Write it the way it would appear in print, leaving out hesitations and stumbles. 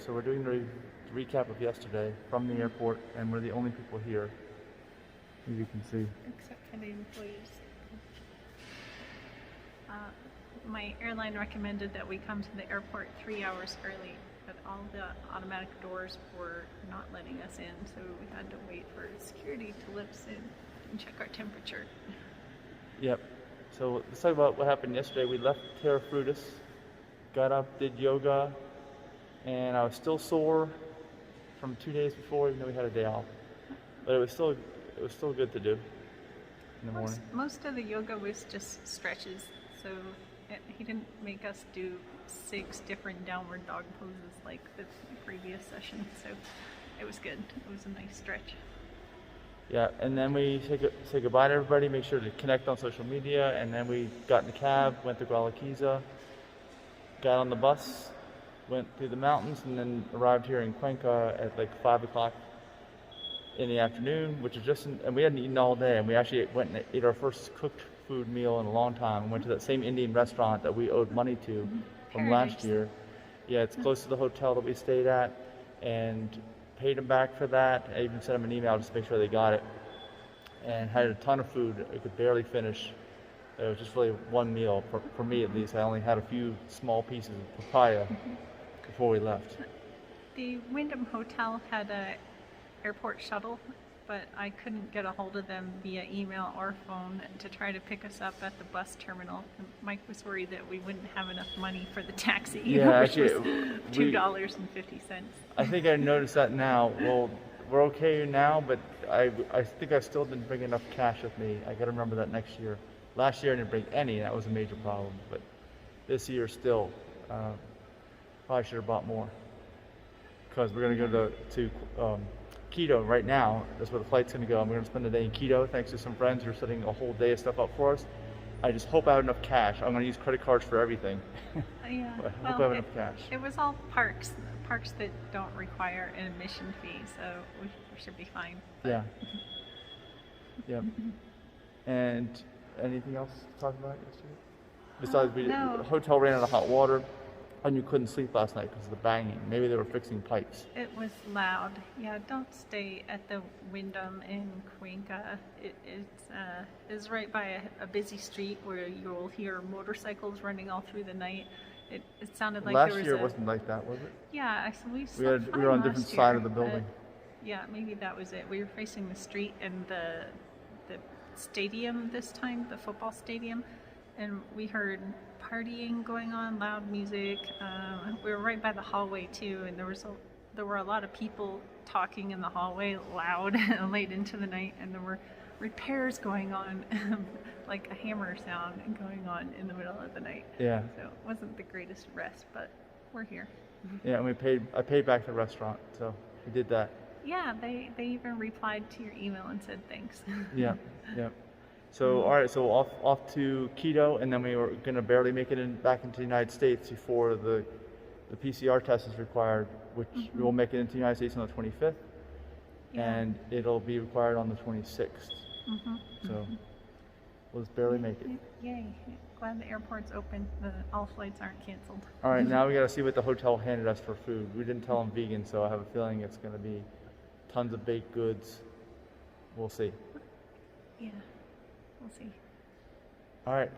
So we're doing the recap of yesterday from the airport, and we're the only people here, as you can see. Except for the employees. My airline recommended that we come to the airport 3 hours early, but all the automatic doors were not letting us in, so we had to wait for security to let us in and check our temperature. Yep. So let's talk about what happened yesterday. We left Terra Frutis, got up, did yoga, and I was still sore from 2 days before, even though we had a day off. But it was still good to do in the morning. Most of the yoga was just stretches, so he didn't make us do 6 different downward dog poses like the previous session, so it was good. It was a nice stretch. Yeah, and then we say goodbye to everybody, make sure to connect on social media, and then we got in the cab, went to Gualaquiza, got on the bus, went through the mountains, and then arrived here in Cuenca at like 5 o'clock in the afternoon, which is and we hadn't eaten all day, and we actually went and ate our first cooked food meal in a long time. We went to that same Indian restaurant that we owed money to from last year. Yeah, it's close to the hotel that we stayed at, and paid them back for that. I even sent them an email just to make sure they got it, and had a ton of food I could barely finish. It was just really one meal, for me at least. I only had a few small pieces of papaya before we left. The Wyndham Hotel had a airport shuttle, but I couldn't get a hold of them via email or phone to try to pick us up at the bus terminal. Mike was worried that we wouldn't have enough money for the taxi, yeah, which actually, was $2.50. I think I noticed that now. Well, we're okay now, but I think I still didn't bring enough cash with me. I got to remember that next year. Last year I didn't bring any, and that was a major problem. But this year still, probably should have bought more, because we're going to go to Quito right now. That's where the flight's going to go. And we're going to spend the day in Quito, thanks to some friends who are setting a whole day of stuff up for us. I just hope I have enough cash. I'm going to use credit cards for everything. Yeah, I hope I have enough cash. It was all parks that don't require an admission fee, so we should be fine. Yeah. Yep. And anything else to talk about yesterday? Besides, the hotel ran out of hot water, and you couldn't sleep last night because of the banging. Maybe they were fixing pipes. It was loud. Yeah, don't stay at the Wyndham in Cuenca. It's right by a busy street where you'll hear motorcycles running all through the night. It sounded like last year wasn't like that, was it? Yeah, we were on a different side of the building. Yeah, maybe that was it. We were facing the street and the stadium this time, the football stadium, and we heard partying going on, loud music. We were right by the hallway too, and there were a lot of people talking in the hallway loud late into the night, and there were repairs going on, like a hammer sound going on in the middle of the night. Yeah. So it wasn't the greatest rest, but we're here. Yeah, and I paid back the restaurant, so we did that. Yeah, they even replied to your email and said thanks. Yeah, yeah. So all right, so off to Quito, and then we were gonna barely make it back into the United States before the PCR test is required, which we will make it into the United States on the 25th, and it'll be required on the 26th. So we'll just barely make it. Yay! Glad the airport's open. All flights aren't canceled. All right, now we got to see what the hotel handed us for food. We didn't tell them vegan, so I have a feeling it's going to be tons of baked goods. We'll see. Yeah, we'll see. All right.